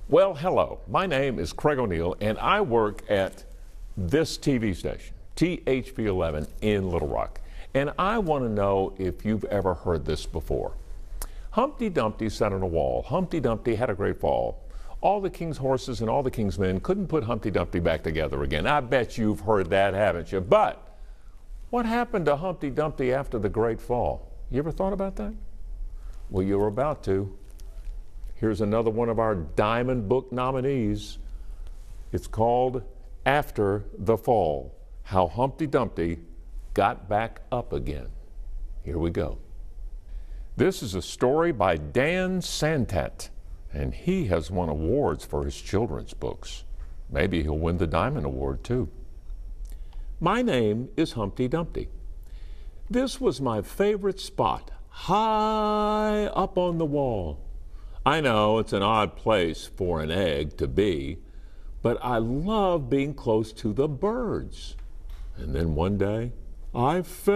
Well, hello. My name is Craig O'Neill, and I work at this TV station, THV11 in Little Rock. And I want to know if you've ever heard this before. Humpty Dumpty sat on a wall. Humpty Dumpty had a great fall. All the king's horses and all the king's men couldn't put Humpty Dumpty back together again. I bet you've heard that, haven't you? But what happened to Humpty Dumpty after the great fall? You ever thought about that? Well, you're about to. Here's another one of our Diamond Book nominees. It's called After the Fall, How Humpty Dumpty Got Back Up Again. Here we go. This is a story by Dan Santat, and he has won awards for his children's books. Maybe he'll win the Diamond Award too. My name is Humpty Dumpty. This was my favorite spot, high up on the wall. I know it's an odd place for an egg to be, but I love being close to the birds. And then one day, I fell.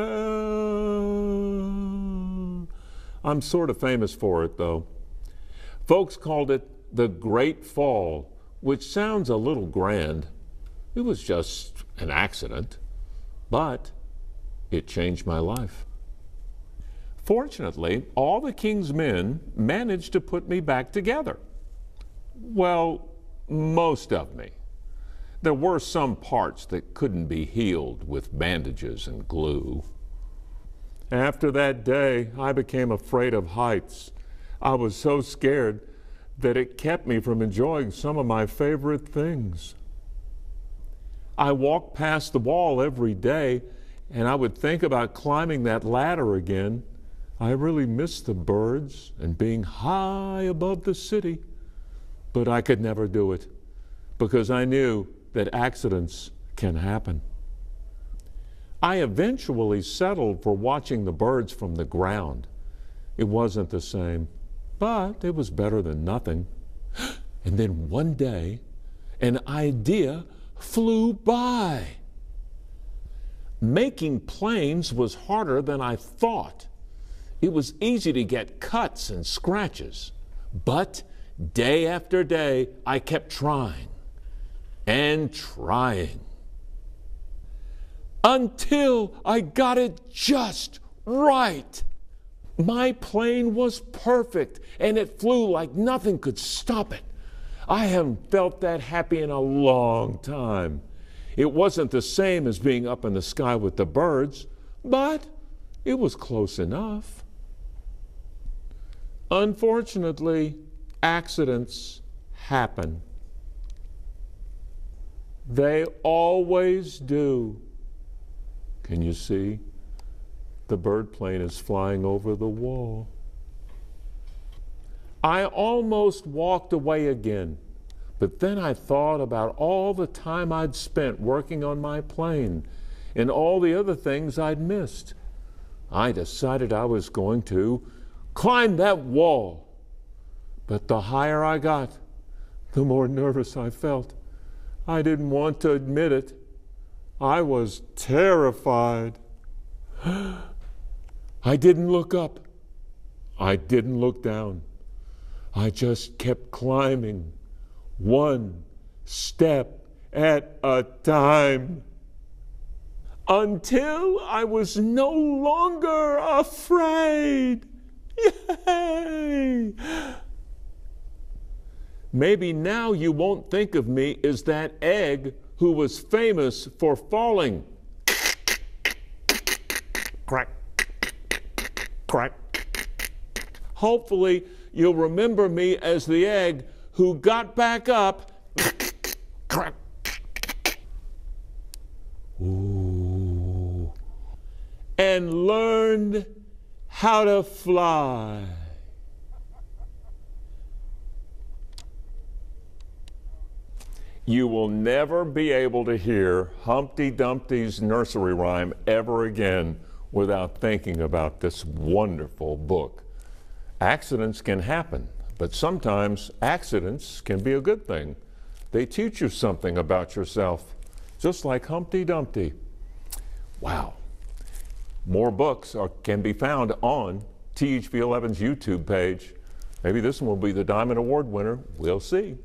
I'm sort of famous for it, though. Folks called it the Great Fall, which sounds a little grand. It was just an accident, but it changed my life. Fortunately, all the king's men managed to put me back together. Well, most of me. There were some parts that couldn't be healed with bandages and glue. After that day, I became afraid of heights. I was so scared that it kept me from enjoying some of my favorite things. I walked past the wall every day, and I would think about climbing that ladder again. I really missed the birds and being high above the city, but I could never do it because I knew that accidents can happen. I eventually settled for watching the birds from the ground. It wasn't the same, but it was better than nothing. And then one day, an idea flew by. Making planes was harder than I thought. It was easy to get cuts and scratches, but day after day, I kept trying and trying until I got it just right. My plane was perfect, and it flew like nothing could stop it. I haven't felt that happy in a long time. It wasn't the same as being up in the sky with the birds, but it was close enough. Unfortunately, accidents happen. They always do. Can you see? The bird plane is flying over the wall. I almost walked away again, but then I thought about all the time I'd spent working on my plane and all the other things I'd missed. I decided I was going to climb that wall. But the higher I got, the more nervous I felt. I didn't want to admit it. I was terrified. I didn't look up. I didn't look down. I just kept climbing, one step at a time, until I was no longer afraid. Yay! Maybe now you won't think of me as that egg who was famous for falling. Crack, crack. Hopefully, you'll remember me as the egg who got back up. Crack. Ooh. And learned how to fly. You will never be able to hear Humpty Dumpty's nursery rhyme ever again without thinking about this wonderful book. Accidents can happen, but sometimes accidents can be a good thing. They teach you something about yourself, just like Humpty Dumpty. Wow. More books can be found on THV11's YouTube page. Maybe this one will be the Diamond Award winner. We'll see.